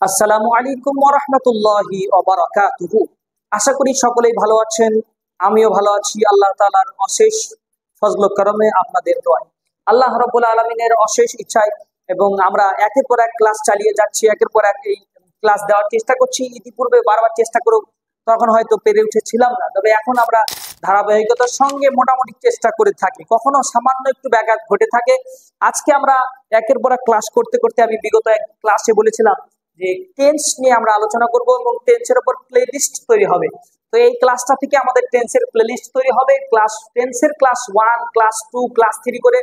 আসসালামু আলাইকুম ওয়া রাহমাতুল্লাহি ওয়া বারাকাতুহু। আশা করি সকলেই ভালো আছেন, আমিও ভালো আছি। আল্লাহ তাআলার অশেষ ফজল ও করমে, আপনাদের দোয়ায়, আল্লাহ রাব্বুল আলামিনের অশেষ ইচ্ছায় এবং আমরা একের পর এক ক্লাস চালিয়ে যাচ্ছি, একের পর এক এই ক্লাস দেওয়ার চেষ্টা করছি। ইতিপূর্বে বারবার চেষ্টা করে তখন হয়তো পেরে উঠেছিলাম না, তবে এখন আমরা ধারাবাহিকতার সঙ্গে মোটামুটি চেষ্টা করে থাকি, কখনো সামান্য একটু ব্যাঘাত ঘটে থাকে। আজকে আমরা একের পর এক ক্লাস করতে করতে, আমি বিগত এক ক্লাসে বলেছিলাম যে টেন্স নিয়ে আমরা আলোচনা করব এবং টেন্সের উপর প্লেলিস্ট তৈরি হবে। তো এই ক্লাসটা থেকে আমাদের টেন্সের প্লেলিস্ট তৈরি হবে। টেন্সের ক্লাস 1, ক্লাস 2, ক্লাস 3 করে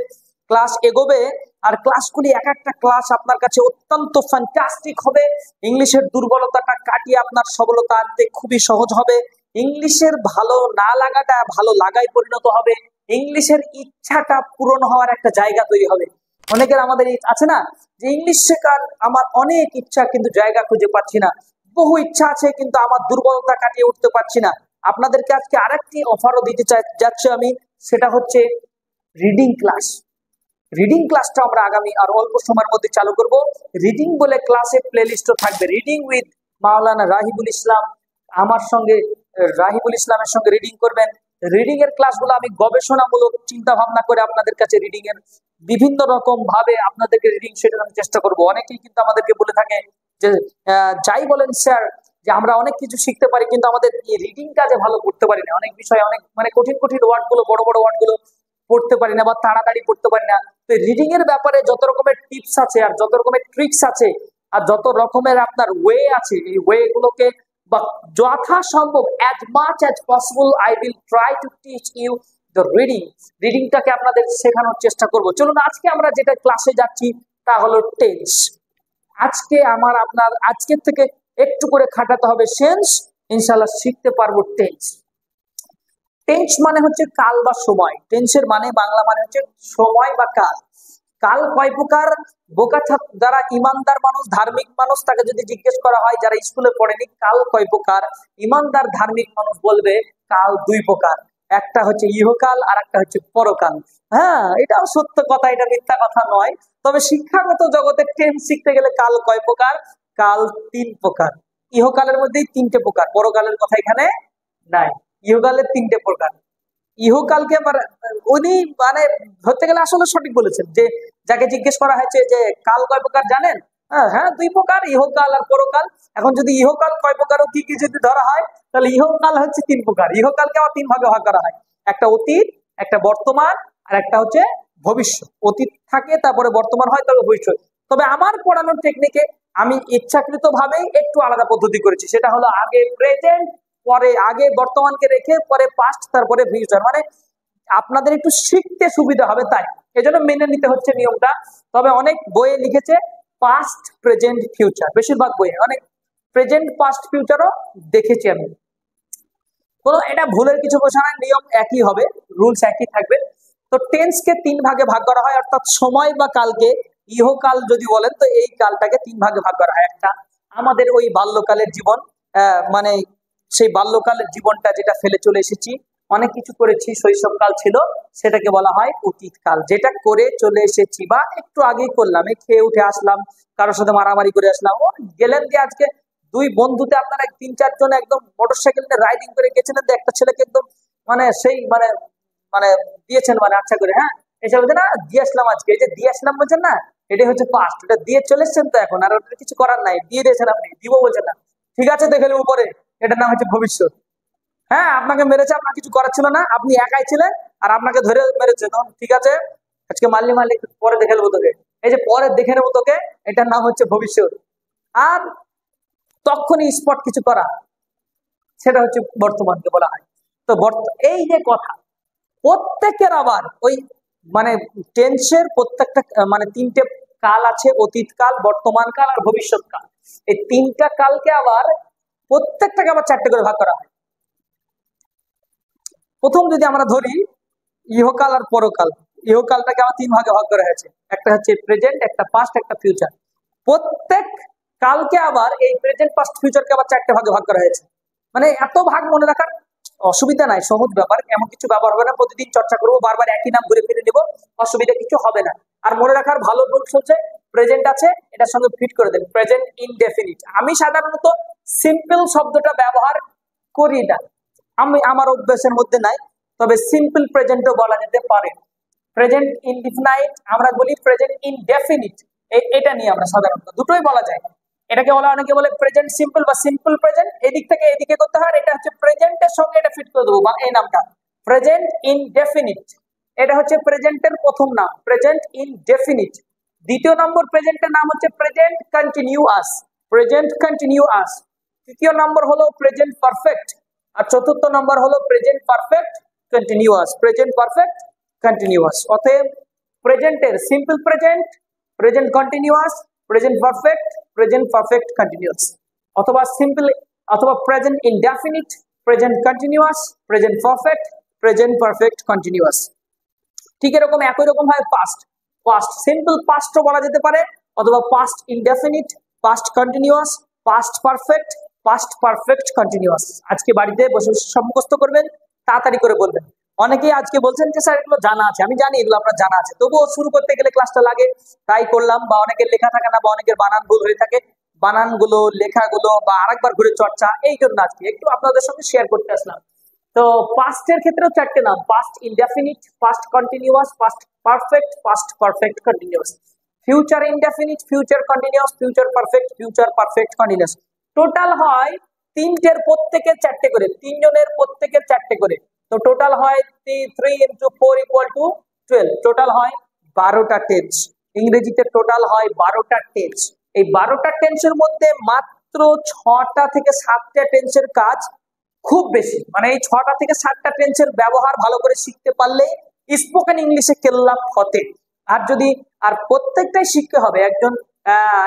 ক্লাস এগোবে। আর ক্লাসগুলি এক একটা ক্লাস আপনার কাছে অত্যন্ত ফ্যান্টাস্টিক হবে। ইংলিশের দুর্বলতাটা কাটিয়ে আপনার সবলতা আনতে খুবই সহজ হবে। ইংলিশের ভালো না লাগাটা ভালো লাগায় পরিণত হবে। ইংলিশের ইচ্ছাটা পূরণ হওয়ার একটা জায়গা তৈরি হবে। অনেকের আমাদের আছে না যে ইংলিশ শেখার আমার অনেক ইচ্ছা, কিন্তু জায়গা খুঁজে পাচ্ছি না। বহু ইচ্ছা আছে কিন্তু আমার দুর্বলতা কাটিয়ে উঠতে পারছি না। আপনাদেরকে আজকে আরেকটি অফারও দিতে যাচ্ছি আমি, সেটা হচ্ছে রিডিং ক্লাস। রিডিং ক্লাসটা আমরা আগামী আর অল্প সময়ের মধ্যে চালু করব। রিডিং বলে ক্লাসে প্লেলিস্টও থাকবে, রিডিং উইথ মাওলানা রাহিবুল ইসলাম। আমার সঙ্গে রাহিবুল ইসলামের সঙ্গে রিডিং করবেন। রিডিং এর ক্লাসগুলো আমি গবেষণামূলক চিন্তা ভাবনা করে আপনাদের কাছে রিডিং এর বিভিন্ন রকম ভাবে আপনাদেরকে রিডিং শেখানোর চেষ্টা করব। অনেকেই কিন্তু আমাদেরকে বলে থাকে যে যাই বলেন স্যার, যে আমরা অনেক কিছু শিখতে পারি কিন্তু আমাদের এই রিডিং কাজে ভালো করতে পারি না। অনেক বিষয়, অনেক মানে কঠিন কঠিন ওয়ার্ড গুলো, বড় বড় ওয়ার্ড গুলো পড়তে পারি না বা তাড়াতাড়ি পড়তে পারি না। তো রিডিং এর ব্যাপারে যত রকমের টিপস আছে আর যত রকমের ট্রিক্স আছে আর যত রকমের আপনার ওয়ে আছে, এই ওয়ে গুলোকে বা যথাসম্ভব as much as possible I will try to teach you the reading. রিডিংটাকে আপনাদের শেখানোর চেষ্টা করব। চলুন আজকে আমরা যেটা ক্লাসে যাচ্ছি তা হলো টেন্স। আজকে আপনার আজকের থেকে একটু করে খাটাতে হবে সেন্স, ইনশাআল্লাহ শিখতে পারবো টেন্স। টেন্স মানে হচ্ছে কাল বা সময়। টেন্সের মানে বাংলা মানে হচ্ছে সময় বা কাল। কাল কয় প্রকার? বোকা যারা ইমানদার মানুষ, ধার্মিক মানুষ, তাকে যদি জিজ্ঞেস করা হয় যারা স্কুলে পড়েনি কাল কয় প্রকার, ইমানদার ধার্মিক মানুষ বলবে কাল 2 প্রকার। একটা হচ্ছে ইহকাল আর একটা হচ্ছে পরকাল। হ্যাঁ, এটাও সত্য কথা, এটা মিথ্যা কথা নয়। তবে শিক্ষাগত জগতে টেন্স শিখতে গেলে কাল কয় প্রকার? কাল 3 প্রকার। ইহকালের মধ্যেই 3টে প্রকার, পরকালের কথা এখানে নাই। ইহকালের 3টে প্রকার। ইহকালকে উনি মানে ধরতে গেলে আসলে সঠিক বলেছেন, যে যাকে জিজ্ঞেস করা হয়েছে যে কাল কয় প্রকার জানেন? হ্যাঁ 2 প্রকার, ইহকাল আর পরকাল। এখন যদি ইহকাল কয় প্রকার ও কি কি যদি ধরা হয়, তাহলে ইহকাল হচ্ছে 3 প্রকার। ইহকালকে আবার 3 ভাগে ভাগ করা হয়, একটা অতীত, একটা বর্তমান আর একটা হচ্ছে ভবিষ্যৎ। অতীত থাকে, তারপরে বর্তমান হয়, তারপরে ভবিষ্যৎ। তবে আমার পড়ানোর টেকনিকে আমি ইচ্ছাকৃত ভাবেই একটু আলাদা পদ্ধতি করেছি, সেটা হলো আগে প্রেজেন্ট, পরে আগে বর্তমানকে রেখে পরে পাস্ট, তারপরে ফিউচার। মানে আপনাদের একটু শিখতে সুবিধা হবে, তাই এজন্য মেনে নিতে হচ্ছে নিয়মটা। তবে অনেক বইয়ে লিখেছে পাস্ট, প্রেজেন্ট, ফিউচার। বেশিরভাগ বইয়ে অনেক প্রেজেন্ট, পাস্ট, ফিউচারও দেখেছি আমি। কোনো এটা ভুলের কিছু বোঝা নাই, নিয়ম একই হবে, রুলস একই থাকবে। তো টেন্সকে 3 ভাগে ভাগ করা হয়, অর্থাৎ সময় বা কালকে ইহকাল যদি বলেন তো এই কালটাকে 3 ভাগে ভাগ করা হয়। একটা আমাদের ওই বাল্যকালের জীবন, মানে সেই বাল্যকালের জীবনটা যেটা ফেলে চলে এসেছি, অনেক কিছু করেছি, শৈশবকাল ছিল, সেটাকে বলা হয় অতীতকাল। যেটা করে চলে এসেছি বা একটু আগেই করলাম, এই খেয়ে উঠে আসলাম, কারোর সাথে মারামারি করে আসলাম, ও গেলেন যে আজকে 2 বন্ধুতে আপনারা 3-4 জন একদম মোটরসাইকেল নিয়ে রাইডিং করে গেছিলেন, একটা ছেলেকে একদম মানে সেই মানে মানে দিয়েছেন, মানে আচ্ছা করে, হ্যাঁ এসে বলছে না দিয়ে আসলাম আজকে, এই যে দিয়ে আসলাম বলছেন না, এটাই হচ্ছে পাস্ট। এটা দিয়ে চলে এসছেন তো এখন, আর ওটা কিছু করার নাই, দিয়ে দিয়েছেন আপনি, দিব বলছেন না, ঠিক আছে দেখে নেবো পরে, এটার নাম হচ্ছে ভবিষ্যৎ। হ্যাঁ, আপনাকে মেরেছে, আপনার কিছু করার ছিল না, আপনি একাই ছিলেন আর আপনাকে ধরে মেরেছে, ঠিক আছে আজকে মারলি মারলি, পরে দেখে নেবো তোকে, এই যে পরে দেখে নেবো তোকে, এটার নাম হচ্ছে ভবিষ্যৎ। আর তখনই স্পট কিছু করা, সেটা হচ্ছে বর্তমানকে বলা হয়। তো এই যে কথা, প্রত্যেকের আবার ওই মানে টেন্সের প্রত্যেকটা মানে 3টে কাল আছে, অতীত কাল, বর্তমান কাল আর ভবিষ্যৎ কাল। এই 3টা কালকে আবার প্রত্যেকটাকে আবার 4টে করে ভাগ করা হয়। প্রথম যদি আমরা ধরি ইহকাল আর পরকাল, ইহকালটাকে আবার 3 ভাগে ভাগ করা হয়েছে, একটা হচ্ছে প্রেজেন্ট, একটা পাস্ট, একটা ফিউচার। প্রত্যেক কালকে আবার এই প্রেজেন্ট, পাস্ট, ফিউচারকে আবার 4টে ভাগে ভাগ করা হয়েছে। মানে এত ভাগ মনে রাখার অসুবিধা নাই, সহজ ব্যাপার, এমন কিছু ব্যাপার হবে না। প্রতিদিন চর্চা করবো, বারবার একই নাম ঘুরে ফিরে নেবো, অসুবিধা কিছু হবে না। আর মনে রাখার ভালো রুলস হচ্ছে প্রেজেন্ট আছে, এটার সঙ্গে ফিট করে দেন প্রেজেন্ট ইনডেফিনিট। আমি সাধারণত সিম্পল শব্দটা ব্যবহার করি না, আমার অভ্যাসের মধ্যে নাই, তবে সিম্পল প্রেজেন্টও বলা যেতে পারে। প্রেজেন্ট ইনডিফিনাইট আমরা বলি, প্রেজেন্ট ইনডেফিনিট এটা নিয়ে আমরা সাধারণত দুটোই বলা যায়। এটাকে বলা, অনেকে বলে প্রেজেন্ট সিম্পল বা সিম্পল প্রেজেন্ট, এদিক থেকে এদিকে করতে হয়, এটা হচ্ছে প্রেজেন্টের সঙ্গে এটা ফিট করে দেবো বা এই নামটা প্রেজেন্ট ইনডেফিনিট। এটা হচ্ছে প্রেজেন্টের প্রথম নাম, প্রেজেন্ট ইনডেফিনিট। দ্বিতীয় নম্বর প্রেজেন্টের নাম হচ্ছে প্রেজেন্ট কন্টিনিউয়াস, প্রেজেন্ট কন্টিনিউয়াস। তৃতীয় নম্বর হলো প্রেজেন্ট পারফেক্ট, আর চতুর্থ নম্বর হলো present perfect continuous, present perfect continuous. অতএব প্রেজেন্টের simple present, present continuous, present perfect, present perfect continuous, অথবা সিম্পল অথবা present indefinite, present continuous, present perfect, present perfect continuous. ঠিক এরকম একই রকম হয় পাস্ট, পাস্ট সিম্পল পাস্টও বলা যেতে পারে, অথবা past indefinite, past continuous, past perfect, past perfect continuous. আজকে বাড়িতে বসে সব মুখস্থ করবেন, তাড়াতাড়ি করে বলবেন। অনেকেই আজকে বলছেন যে স্যার এগুলো জানা আছে, আমি জানি এগুলো আপনার জানা আছে, তবুও শুরু করতে গেলে ক্লাসটা লাগে, তাই করলাম। বা অনেকের লেখা থাকে না, বা অনেকের বানান ভুল হয়ে থাকে, বানানগুলো লেখাগুলো বা আরেকবার ঘুরে চর্চা, এই জন্য আজকে একটু আপনাদের সঙ্গে শেয়ার করতে আসলাম। তো পাস্টের ক্ষেত্রেও চারটে নাম, past indefinite, past continuous, past perfect, past perfect continuous. Future indefinite, future continuous, future perfect, future perfect continuous. Total হয় তিনটের প্রত্যেকের চারটে করে, তিনজনের প্রত্যেকের চারটে করে, তো টোটাল হয় 3 into 4 = 12, টোটাল হয় 12টা টেন্স। ইংরেজিতে টোটাল হয় 12টা টেন্স। এই 12টা টেন্সের মধ্যে মাত্র 6টা থেকে 7টা টেন্সের কাজ খুব বেশি, মানে এই 6টা থেকে 7টা টেন্সের ব্যবহার ভালো করে শিখতে পারলেই স্পোকেন ইংলিশে কেল্লা ফতে। আর যদি আর প্রত্যেকটাই শিখতে হবে। একজন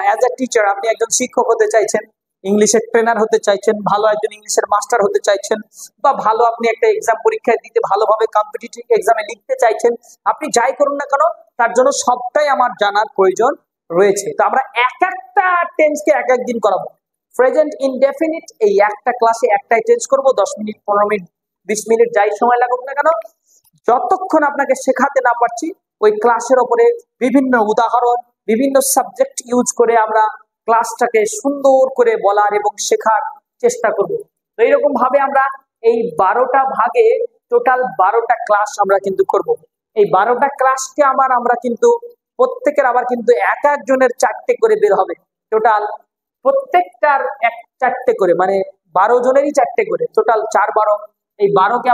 অ্যাজ এ টিচার, আপনি একজন শিক্ষক হতে চাইছেন, ইংলিশের ট্রেনার হতে চাইছেন, ভালো একজন ইংলিশের মাস্টার হতে চাইছেন, বা ভালো আপনি একটা এক্সাম পরীক্ষায় দিতে ভালোভাবে কম্পিটিটিভ এক্সামে লিখতে চাইছেন, আপনি যাই করুন না কেন, তার জন্য সবটাই আমার জানার প্রয়োজন রয়েছে। তো আমরা এক একটা টেন্সকে এক একদিন করাবো। প্রেজেন্ট ইনডেফিনিট এই একটা ক্লাসে একটাই টেন্স করব, 10 মিনিট, 15 মিনিট, 20 মিনিট, যাই সময় লাগুক না কেন, যতক্ষণ আপনাকে শেখাতে না পারছি ওই ক্লাসের ওপরে বিভিন্ন উদাহরণ, বিভিন্ন সাবজেক্ট ইউজ করে আমরা ক্লাসটাকে সুন্দর করে বলার এবং শেখার চেষ্টা করব। তো এইরকম ভাবে আমরা এই 12টা ভাগে টোটাল 12টা ক্লাস আমরা কিন্তু করব। এই 12টা ক্লাসকে আমরা কিন্তু প্রত্যেকের আবার কিন্তু এক একজনের 4টে করে বের হবে, টোটাল প্রত্যেকটার 4টে করে, মানে 12 জনেরই 4টে করে, টোটাল 4 12। এই 12কে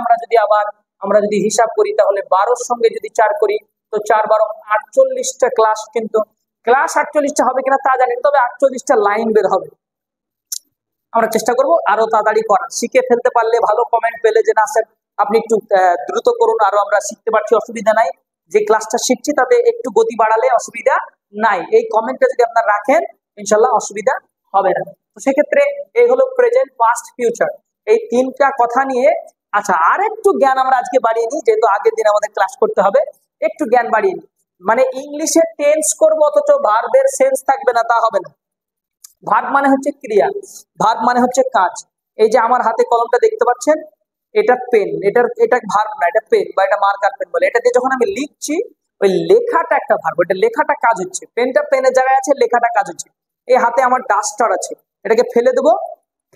আমরা যদি হিসাব করি, তাহলে 12-র সঙ্গে যদি 4 করি, তো 4 12 48টা ক্লাস। কিন্তু ক্লাস 48টা হবে কিনা তা জানি না, তবে 48টা লাইন বের হবে। আমরা চেষ্টা করব আরো তাড়াতাড়ি করার, শিখে ফেলতে পারলে ভালো। কমেন্ট পেলে যে না স্যার আপনি একটু দ্রুত করুন, আরো আমরা শিখতে পারছি, অসুবিধা নাই, যে ক্লাসটা শিখছি তাতে একটু গতি বাড়ালে অসুবিধা নাই, এই কমেন্টটা যদি আপনারা রাখেন ইনশাল্লাহ অসুবিধা হবে না। তো সেক্ষেত্রে এই হলো প্রেজেন্ট, পাস্ট, ফিউচার, এই 3টা কথা নিয়ে। আচ্ছা, আর একটু জ্ঞান আমরা আজকে বাড়িয়ে নিই, যেহেতু আগের দিন আমাদের ক্লাস করতে হবে, একটু জ্ঞান বাড়িয়ে নিই। মানে ইংলিশে টেন্স করবো অথচ ভার্বের সেন্স থাকবে না, তা হবে না। ভার্ব মানে হচ্ছে ক্রিয়া, ভার্ব মানে হচ্ছে কাজ। এই যে আমার হাতে কলমটা দেখতে পাচ্ছেন, এটা পেন, এটা ভার্ব না, এটা পেন বা এটা মার্কার পেন বলে। এটাতে যখন আমি লিখছি, ওই লেখাটা একটা ভার্ব, এটা লেখাটা কাজ হচ্ছে, পেনটা পেনের জায়গায় আছে, লেখাটা কাজ হচ্ছে। এই হাতে আমার ডাস্টার আছে, এটাকে ফেলে দেবো,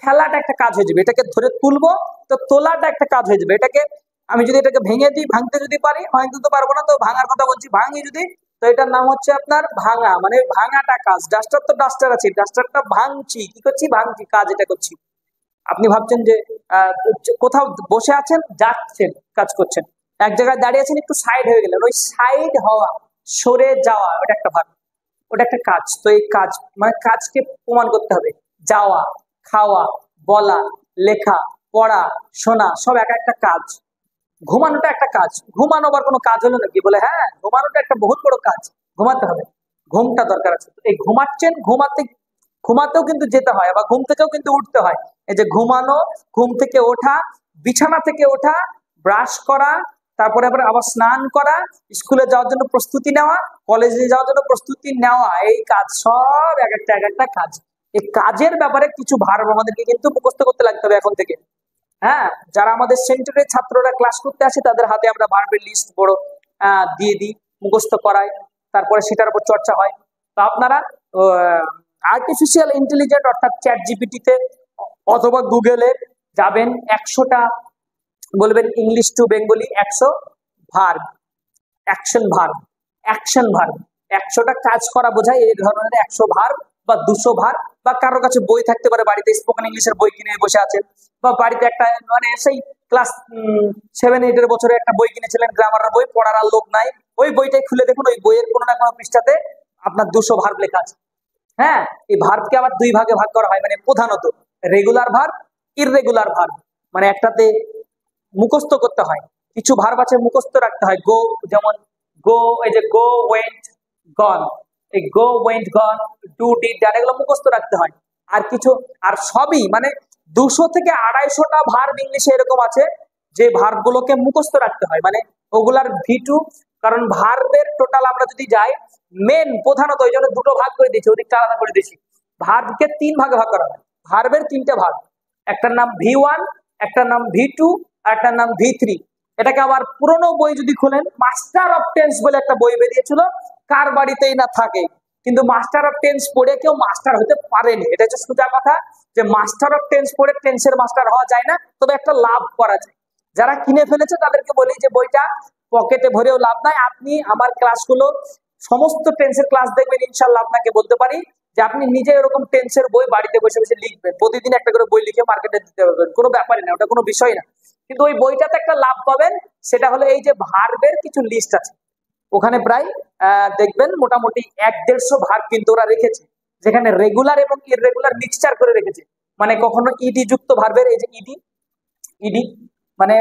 ফেলাটা একটা কাজ হয়ে যাবে। এটাকে ধরে তুলবো, তো তোলাটা একটা কাজ হয়ে যাবে। এটাকে আমি যদি এটাকে ভেঙে দিই, ভাঙতে যদি পারি, হয়তো তো পারবো না, তো ভাঙার কথা বলছি, ভাঙি যদি, তো এটার নাম হচ্ছে আপনার ভাঙা, মানে ভাঙাটা কাজ। ডাস্টার তো ডাস্টার আছে, ডাস্টারটা ভাঙছি, কি করছি, ভাঙছি, কাজ এটা করছি। আপনি ভাবছেন যে কোথাও বসে আছেন, যাচ্ছেন, কাজ করছেন, এক জায়গায় দাঁড়িয়ে আছেন, একটু সাইড হয়ে গেলেন, ওই সাইড হওয়া, সরে যাওয়া, ওটা একটা ভাব, ওটা একটা কাজ। তো এই কাজ মানে কাজকে প্রমাণ করতে হবে। যাওয়া, খাওয়া, বলা, লেখা, পড়া, শোনা, সব এক একটা কাজ। ঘুমানোটা একটা কাজ, ঘুমানো আবার কোনো কাজ হলো নাকি? বলে হ্যাঁ, ঘুমানোটা একটা বহুত বড় কাজ, ঘুমাতে হবে, ঘুমটা দরকার আছে। এই ঘুমাচ্ছেন, ঘুমাতেও কিন্তু যেতে হয়, আবার ঘুম থেকেও কিন্তু উঠতে হয়। এই যে ঘুমানো, ঘুম থেকে ওঠা, বিছানা থেকে ওঠা, ব্রাশ করা, তারপরে আবার স্নান করা, স্কুলে যাওয়ার জন্য প্রস্তুতি নেওয়া, কলেজে যাওয়ার জন্য প্রস্তুতি নেওয়া, এই কাজ সব এক একটা কাজ। এই কাজের ব্যাপারে কিছু ভার্ব আমাদেরকে কিন্তু মুখস্থ করতে লাগতে হবে এখন থেকে। হ্যাঁ, যারা আমাদের সেন্টারে ছাত্ররা ক্লাস করতে আসে, তাদের হাতে আমরা ভার্বের লিস্ট বড় দিয়ে দিই, মুখস্থ করাই, তারপরে সেটার উপর চর্চা হয়। তো আপনারা আর্টিফিশিয়াল ইন্টেলিজেন্স অর্থাৎ চ্যাট জিপিটিতে অথবা গুগলে যাবেন, 100টা বলবেন English to Bengali, 100 verb, action verb, action verb, 100টা কাজ করা বোঝায় এই ধরনের 100 ভার্ব বা 200 ভার্ব। বা কারোর কাছে বই থাকতে পারে, বাড়িতে স্পোকেন ইংলিশের বই কিনে বসে আছেন, বা বাড়িতে একটা মানে সেই ক্লাস 7-8 বছরে একটা বই কিনেছিলেন, গ্রামারের বই, পড়ার আর লোক নাই, ওই বইটাই খুলে দেখুন, ওই বইয়ের কোনো না কোনো পৃষ্ঠাতে আপনার 200 ভার্ব লেখা আছে। হ্যাঁ, এই ভার্বকে আবার দুই ভাগে ভাগ করা হয়, মানে প্রধানত রেগুলার ভার্ব, ইররেগুলার ভার্ব। মানে একটাতে মুখস্থ করতে হয়, কিছু ভার্ব আছে মুখস্থ রাখতে হয়। গো, যেমন গো, এই যে গো ওয়েন্ট গন, এই গো ওয়েন্ট গন, ডু ডিড ডান, এগুলো মুখস্থ রাখতে হয়। আর কিছু, আর সবই মানে 200 থেকে 250টা ভার্ব ইংলিশে এরকম আছে যে ভার্ব গুলোকে মুখস্থ রাখতে হয়, মানে ওগুলার V2। কারণ ভার্বের টোটাল আমরা যদি যাই, মেন প্রধানত ওই জন্য দুটো ভাগ করে দিয়েছি, ওদিকটা আলাদা করে দিয়েছি। ভার্বকে 3 ভাগে ভাগ করা হয়, ভার্বের 3টে ভাগ, একটার নাম V1, একটার নাম V2, আর একটার নাম V3। এটাকে আবার পুরোনো বই যদি খোলেন, মাস্টার অফ টেন্স বলে একটা বই বেরিয়েছিল, কার বাড়িতেই না থাকে, কিন্তু মাস্টার অফ টেন্স পড়ে কেউ মাস্টার হতে পারেনি। এটা হচ্ছে সোজা কথা, যে মাস্টার অফ টেন্স পড়ে টেন্সের মাস্টার হওয়া যায় না, তবে একটা লাভ করা যায়। যারা কিনে ফেলেছে তাদেরকে বলি যে বইটা পকেটে ভরেও লাভ নাই, আপনি আমার ক্লাসগুলো সমস্ত টেন্সের ক্লাস দেখবেন, ইনশাল্লাহ আপনাকে বলতে পারি যে আপনি নিজে এরকম টেন্সের বই বাড়িতে বসে বসে লিখবেন, প্রতিদিন একটা করে বই লিখে মার্কেটে দিতে পারবেন, কোনো ব্যাপারই না, ওটা কোনো বিষয় না। কিন্তু ওই বইটাতে একটা লাভ পাবেন, সেটা হলো এই যে ভার্বের কিছু লিস্ট আছে, ওখানে প্রায় দেখবেন মোটামুটি 1-150 ভার্ব কিন্তু ওরা রেখেছে, যেখানে রেগুলার এবং ইররেগুলার মিক্সচার করে রেখেছে। মানে কখনো ইডি যুক্ত ভার্বের, এই যে ইডি, ইডি মানে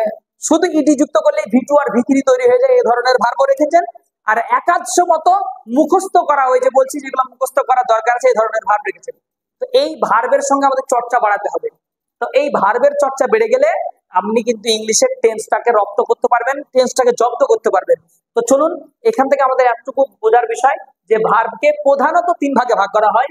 শুধু ইডি যুক্ত করলে V2 আর V3 তৈরি হয়ে যায়, এই ধরনের ভার্বও রেখেছেন। আর 150 মতো মুখস্থ করা, ওই যে বলছি যেগুলো মুখস্থ করা দরকার আছে, এই ধরনের ভার্ব রেখেছেন। তো এই ভার্বের সঙ্গে আমাদের চর্চা বাড়াতে হবে। তো এই ভার্বের চর্চা বেড়ে গেলে আপনি কিন্তু ইংলিশের টেন্সটাকে রপ্ত করতে পারবেন, টেন্সটাকে জব্দ করতে পারবেন। তো চলুন, এখান থেকে আমাদের এতটুকু বোঝার বিষয় যে ভার্বকে প্রধানত 3 ভাগে ভাগ করা হয়,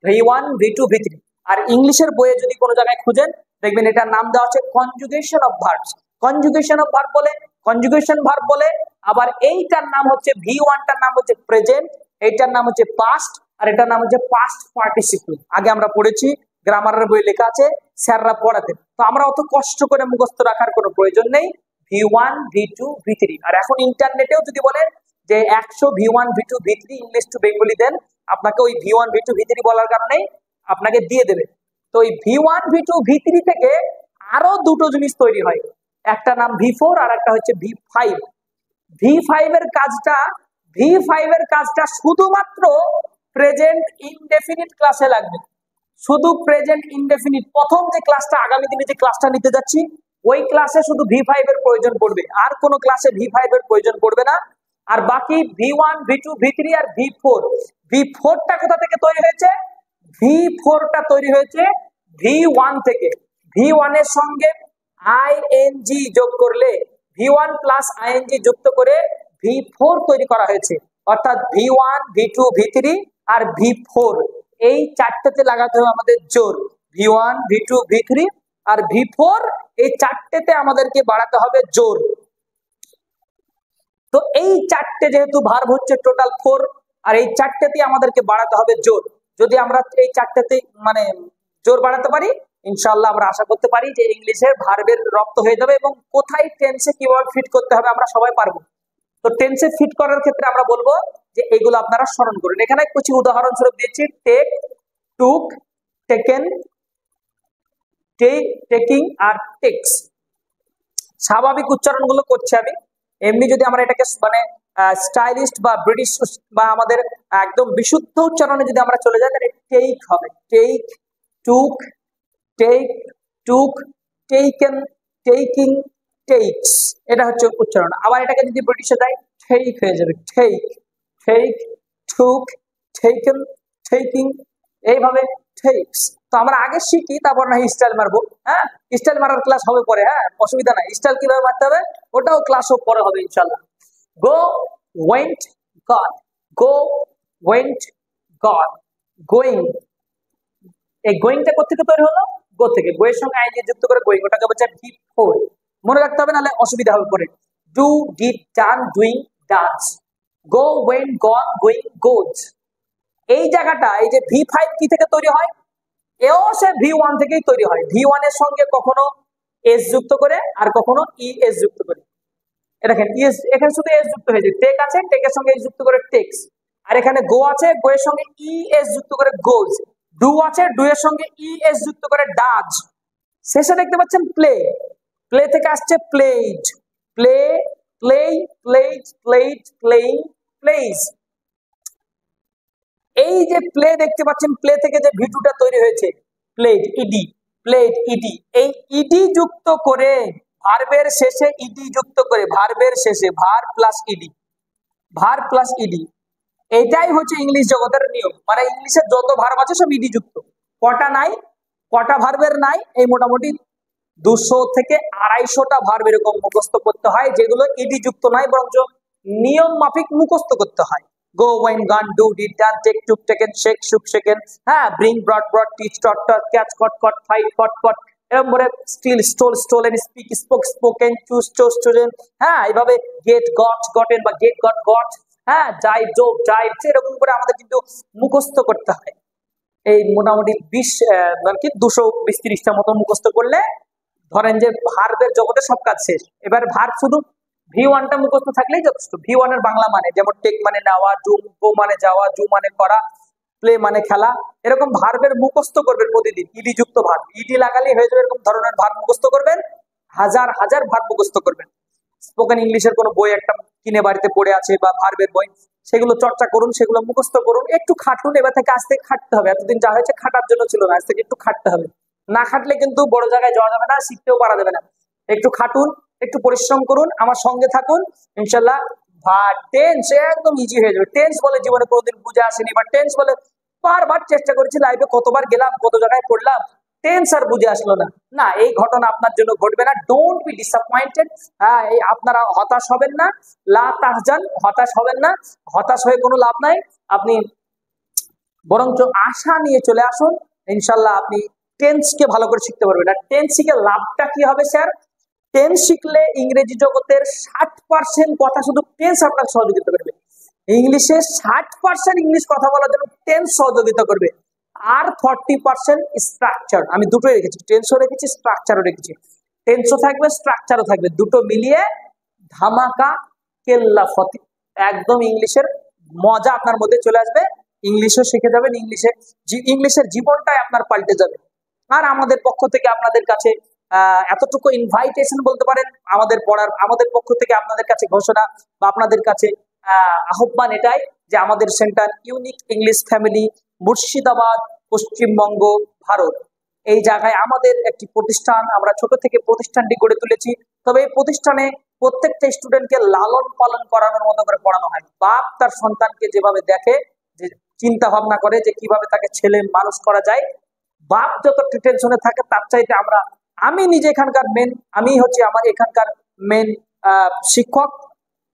V1, V2, V3। আর ইংলিশের বইয়ে যদি কোনো জায়গায় খুঁজেন, দেখবেন এটার নাম দেওয়া আছে conjugation of verbs, conjugation of verb বলে, কনজুগেশন ভার্ব বলে। আবার এইটার নাম হচ্ছে V1, টার নাম হচ্ছে প্রেজেন্ট, এইটার নাম হচ্ছে পাস্ট, আর এটার নাম হচ্ছে পাস্ট পার্টিসিপল। আগে আমরা পড়েছি, গ্রামারের বই লেখা আছে, স্যাররা পড়াতেন। তো আমরা অত কষ্ট করে মুখস্থ রাখার কোনো প্রয়োজন নেই। V1, V2, V3। আর এখন ইন্টারনেটেও যদি বলেন যে 100 V1, V2, V3 English to Bengali দেন, আপনাকে ওই V1, V2, V3 বলার কারণে আপনাকে দিয়ে দেবে। তো ওই V1, V2, V3 থেকে আরো দুটো জিনিস তৈরি হয়, একটা নাম V4 আর একটা হচ্ছে V5। V5 এর কাজটা, V5 এর কাজটা শুধুমাত্র প্রেজেন্ট ইনডেফিনিট ক্লাসে লাগবে, শুধু প্রেজেন্ট ইনডেফিনিট। প্রথম যে ক্লাসটা, আগামী দিনে যে ক্লাসটা নিতে যাচ্ছি, ওই ক্লাসে শুধু V5 এর প্রয়োজন পড়বে, আর কোনো ক্লাসে V5 এর প্রয়োজন পড়বে না। আর বাকি V1, V2, V3 আর V4, V4টা কোথা থেকে তৈরি হয়েছে? V4টা তৈরি হয়েছে V1 থেকে। V1 এর সঙ্গে ING যোগ করলে, V1 প্লাস ING যুক্ত করে V4 তৈরি করা হয়েছে। অর্থাৎ V1, V2, V3 আর V4, এই চারটেতে লাগাতে হবে আমাদের জোর। V1, V2, V3 আর V4, এই চারটেতে আমাদেরকে বাড়াতে হবে জোর। তো এই চারটে যেহেতু ভার্ব হচ্ছে টোটাল 4, আর এই চারটেতে আমাদেরকে বাড়াতে হবে জোর। যদি আমরা এই চারটেতে মানে জোর বাড়াতে পারি, ইনশাআল্লাহ আমরা আশা করতে পারি যে ইংলিশের ভার্বের রপ্ত হয়ে যাবে, এবং কোথায় টেন্সে কিভাবে ফিট করতে হবে আমরা সবাই পারবো। তো টেন্সে ফিট করার ক্ষেত্রে আমরা বলবো যে এগুলো আপনারা স্মরণ করুন। এখানে কিছু উদাহরণস্বরূপ দিয়েছি, টেক, টুক, টেকেন, টেকিং আর টেক্স। স্বাভাবিক উচ্চারণগুলো করছি আমি, এমনি যদি আমরা এটাকে মানে স্টাইলিস্ট বা ব্রিটিশ বা আমাদের একদম বিশুদ্ধ উচ্চারণে যদি আমরা চলে যাই, তাহলে টেক হবে, টেক, টুক, take, took, taken, taking, tax, এটা হচ্ছে উচ্চারণ। আবার এটাকে যদি ব্রিটিশে যাই, টেক হয়ে যাবে, take, take, took, taken, taking, এইভাবে টেকস। তো আমরা আগে শিখি, তারপর না স্টাইল মারবো। হ্যাঁ, স্টাইল মারার ক্লাস হবে পরে, হ্যাঁ অসুবিধা নাই, স্টাইল কিভাবে মারতে হবে ওটাও ক্লাস পরে হবে ইনশাল্লাহ। গো, ওয়েন্ট, গন, গো, ওয়েন্ট, গন, গোয়িং। এই গোয়িংটা কোথেকে তৈরি হলো? গো থেকে, গো এর সঙ্গে আইএনজি যুক্ত করে গোয়িং, ওটাকে বলছে V4। মনে রাখতে হবে, নাহলে অসুবিধা হবে পরে। Do, did, done, doing, dance. Go, went, gone, going, goes. এই জায়গাটা, এই যে V5 কি থেকে তৈরি হয়, এও সে V1 থেকেই তৈরি হয়। V1 এর সঙ্গে কখনো এস যুক্ত করে আর কখনো এস যুক্ত করে। দেখেন এখানে শুধু এস যুক্ত হয়েছে, টেক আছে, টেকের সঙ্গে এস যুক্ত করে টেক্স, আর এখানে গো আছে, গো এর সঙ্গে এস যুক্ত করে গোজ, ডু আছে, ডু এর সঙ্গে এস যুক্ত করে ডাজ। শেষে দেখতে পাচ্ছেন প্লে, প্লে থেকে আসছে played, play, play, played, played, playing, plays. এই যে প্লে দেখতে পাচ্ছেন, প্লে থেকে যে ভিটুটা তৈরি হয়েছে, প্লেড ইডি, প্লেড ইডি, এই ইডি যুক্ত করে ভার্বের শেষে ইডি যুক্ত করে, ভার্বের শেষে verb plus ED, verb plus ED, এটাই হচ্ছে ইংলিশ জগতের নিয়ম। মানে ইংলিশের যত ভার্ব আছে সব ইডি যুক্ত। কটা নাই, কটা ভার্বের নাই, এই মোটামুটি 200 থেকে 250টা ভার্ব এরকম মুখস্থ করতে হয়, যেগুলো ইডি যুক্ত নাই, বরঞ্চ নিয়ম মাফিক মুখস্থ করতে হয়। Go, went, gone, do, did, done, take, took, taken, shake, shook, shaken, হ্যাঁ, bring, brought, brought, teach, taught, taught, catch, caught, caught, fight, fought, fought, এরকম করে steal, stole, stolen, speak, spoke, spoken, choose, chose, chosen, হ্যাঁ, এইভাবে get, got, gotten বা get, got, got, হ্যাঁ, dive, dove, dive, এরকম করে আমাদের কিন্তু মুখস্থ করতে হয়। এই মোটামুটি 220-30টা মতো মুখস্থ করলে ধরেন যে ভার্বের জগতে সব কাজ শেষ। এবার ভার্ব শুধু V1টা মুখস্থ থাকলেই যথেষ্ট। V1 এর বাংলা মানে, যেমন টেক মানে নেওয়া, ডু, গো মানে যাওয়া, ডু মানে করা, প্লে মানে খেলা, এরকম ভার্বের মুখস্থ করবেন প্রতিদিন। ইডি যুক্ত ভার্ব, ইডি লাগালেই হয়ে যাবে, এরকম ধরনের ভার্ব মুখস্থ করবেন, হাজার হাজার ভার্ব মুখস্থ করবেন। স্পোকেন ইংলিশের কোনো বই একটা কিনে বাড়িতে পড়ে আছে বা ভার্বের বই, সেগুলো চর্চা করুন, সেগুলো মুখস্থ করুন, একটু খাটুন। এবার থেকে আজ থেকে খাটতে হবে, এতদিন যা হয়েছে খাটার জন্য ছিল না, আজ থেকে একটু খাটতে হবে। না খাটলে কিন্তু বড় জায়গায় যাওয়া যাবে না, শিখতেও পারা যাবে না। একটু খাটুন, একটু পরিশ্রম করুন, আমার সঙ্গে থাকুন, ইনশাল্লাহ টেন্স একদম ইজি হয়ে যাবে। টেন্স বলে জীবনে কোনোদিন বুঝে আসেনি, বা টেন্স বলে বারবার চেষ্টা করেছি, লাইফে কতবার গেলাম, কত জায়গায় পড়লাম, টেন্স আর বুঝে আসলো না। না, এই ঘটনা আপনার জন্য ঘটবে না। Don't be disappointed. হ্যাঁ, এই আপনারা হতাশ হবেন না, লা তাহজান, হতাশ হবেন না, হতাশ হয়ে কোনো লাভ নাই। আপনি বরঞ্চ আশা নিয়ে চলে আসুন, ইনশাল্লাহ আপনি টেন্সকে ভালো করে শিখতে পারবেন। আর টেন্স শিখে লাভটা কি হবে স্যার? টেন্স শিখলে ইংরেজি জগতের 60% কথা শুধু টেন্স আপনাকে সহযোগিতা করবে। ইংলিশে 60% ইংলিশ কথা বলার জন্য টেন্স সহযোগিতা করবে, আর 40% স্ট্রাকচার। আমি দুটোই রেখেছি, টেন্সও রেখেছি, স্ট্রাকচারও রেখেছি। টেন্সও থাকবে, স্ট্রাকচারও থাকবে, দুটো মিলিয়ে ধামাকা কেল্লা ফতে, একদম ইংলিশের মজা আপনার মধ্যে চলে আসবে। ইংলিশও শিখে যাবেন, ইংলিশের জীবনটাই আপনার পাল্টে যাবে। আর আমাদের পক্ষ থেকে আপনাদের কাছে এতটুকু ইনভাইটেশন বলতে পারেন, আমাদের পক্ষ থেকে আপনাদের কাছে ঘোষণা বা আপনাদের কাছে আহ্বান এটাই যে আমাদের centre unique English family, Murshidabad, Paschimbanga, Bharat, এই জায়গায় আমাদের একটি প্রতিষ্ঠান। আমরা ছোট থেকে প্রতিষ্ঠানটি গড়ে তুলেছি। তবে এই প্রতিষ্ঠানে প্রত্যেকটা স্টুডেন্টকে লালন পালন করানোর মতো করে পড়ানো হয়। বাপ তার সন্তানকে যেভাবে দেখে, যে চিন্তা ভাবনা করে যে কিভাবে তাকে ছেলে মানুষ করা যায়, বাপ যত টেনশনে থাকে তার চাইতে আমি নিজে এখানকার আমি হচ্ছে আমার এখানকার মেন শিক্ষক।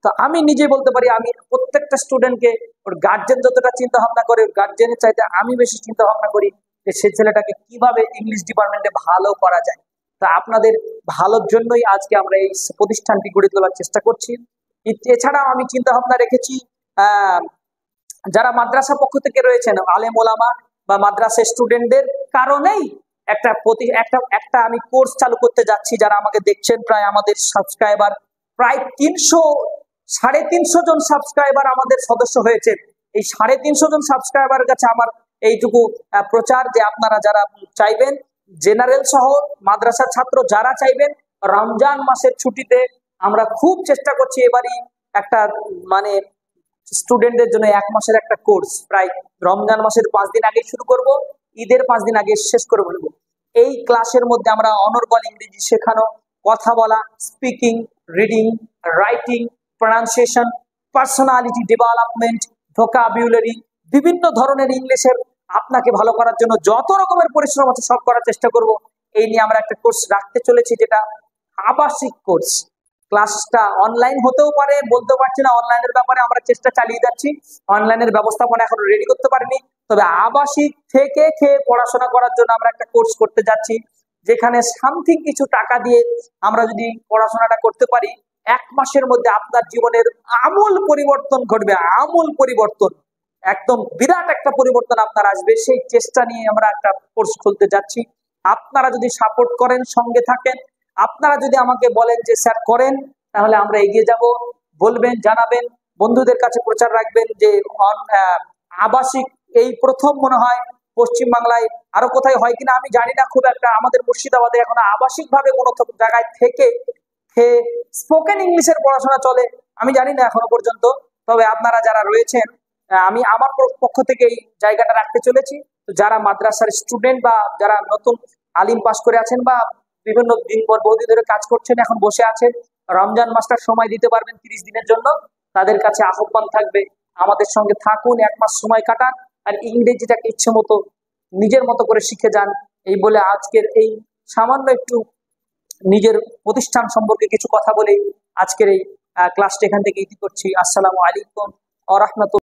তো আমি নিজে বলতে পারি, আমি প্রত্যেকটা স্টুডেন্টকে, ওর গার্জেন যতটা চিন্তা ভাবনা করে, গার্জেনের চাইতে আমি বেশি চিন্তা ভাবনা করি যে সেই ছেলেটাকে কিভাবে ইংলিশ ডিপার্টমেন্টে ভালো করা যায়। তা আপনাদের ভালোর জন্যই আজকে আমরা এই প্রতিষ্ঠানটি গড়ে তোলার চেষ্টা করছি। এছাড়াও আমি চিন্তা ভাবনা রেখেছি যারা মাদ্রাসা পক্ষ থেকে রয়েছেন, আলেম ওলামা বা মাদ্রাসা স্টুডেন্টদের কারণেই একটা আমি কোর্স চালু করতে যাচ্ছি। যারা আমাকে দেখছেন, প্রায় আমাদের সাবস্ক্রাইবার প্রায় 300-350 জন সাবস্ক্রাইবার আমাদের সদস্য হয়েছে। এই 350 জন সাবস্ক্রাইবার কাছে আমার এইটুকু প্রচার যে আপনারা যারা চাইবেন, জেনারেল সহ মাদ্রাসা ছাত্র যারা চাইবেন, রমজান মাসের ছুটিতে আমরা খুব চেষ্টা করছি এবারই একটা মানে স্টুডেন্টদের জন্য 1 মাসের একটা কোর্স, প্রায় রমজান মাসের 5 দিন আগে শুরু করব, ঈদের 5 দিন আগে শেষ করে বলব। এই ক্লাসের মধ্যে আমরা অনর্গল ইংরেজি শেখানো, কথা বলা, speaking, reading, writing, pronunciation, personality development, vocabulary, বিভিন্ন ধরনের ইংলিশের আপনাকে ভালো করার জন্য যত রকমের পরিশ্রম আছে সব করার চেষ্টা করব। এই নিয়ে আমরা একটা কোর্স রাখতে চলেছি, যেটা আবাসিক কোর্স। ক্লাসটা অনলাইন হতেও পারে, বলতে পারছি না, অনলাইনের ব্যাপারে আমরা চেষ্টা চালিয়ে যাচ্ছি। অনলাইনের ব্যবস্থাপনা এখন রেডি করতে পারিনি, তবে আবাসিক থেকে খেয়ে পড়াশোনা করার জন্য আমরা একটা কোর্স করতে যাচ্ছি, যেখানে সামথিং কিছু টাকা দিয়ে আমরা যদি পড়াশোনাটা করতে পারি, 1 মাসের মধ্যে আপনার জীবনের আমূল পরিবর্তন ঘটবে। আমূল পরিবর্তন একদম বিরাট একটা পরিবর্তন আপনার আসবে, সেই চেষ্টা নিয়ে আমরা একটা কোর্স খুলতে যাচ্ছি। আপনারা যদি সাপোর্ট করেন, সঙ্গে থাকেন, আপনারা যদি আমাকে বলেন যে স্যার করেন, তাহলে আমরা এগিয়ে যাব। বলবেন, জানাবেন, বন্ধুদের কাছে প্রচার রাখবেন যে আবাসিক এই প্রথম মনে হয় পশ্চিম বাংলায়, আরো কোথায় হয় কিনা আমি জানি না খুব একটা, আমাদের মুর্শিদাবাদে এখন আবাসিক ভাবে কোনো জায়গায় থেকে স্পোকেন ইংলিশের পড়াশোনা চলে, আমি জানি না এখনো পর্যন্ত। তবে আপনারা যারা রয়েছেন, আমি আমার পক্ষ থেকে এই জায়গাটা রাখতে চলেছি। তো যারা মাদ্রাসার স্টুডেন্ট বা যারা নতুন আলিম পাস করে আছেন বা বিভিন্ন দিন পর বহুদিন ধরে কাজ করছেন, এখন বসে আছেন, রমজান মাসটা সময় দিতে পারবেন 30 দিনের জন্য, তাদের কাছে আহ্বান থাকবে আমাদের সঙ্গে থাকুন, 1 মাস সময় কাটান, আর ইংরেজিটাকে ইচ্ছে মতো নিজের মতো করে শিখে যান। এই বলে আজকের এই সামান্য একটু নিজের প্রতিষ্ঠান সম্পর্কে কিছু কথা বলে আজকের এই ক্লাসটা এখান থেকে ইতি করছি। আসসালামু আলাইকুম ওয়া রাহমাতুল্লাহ।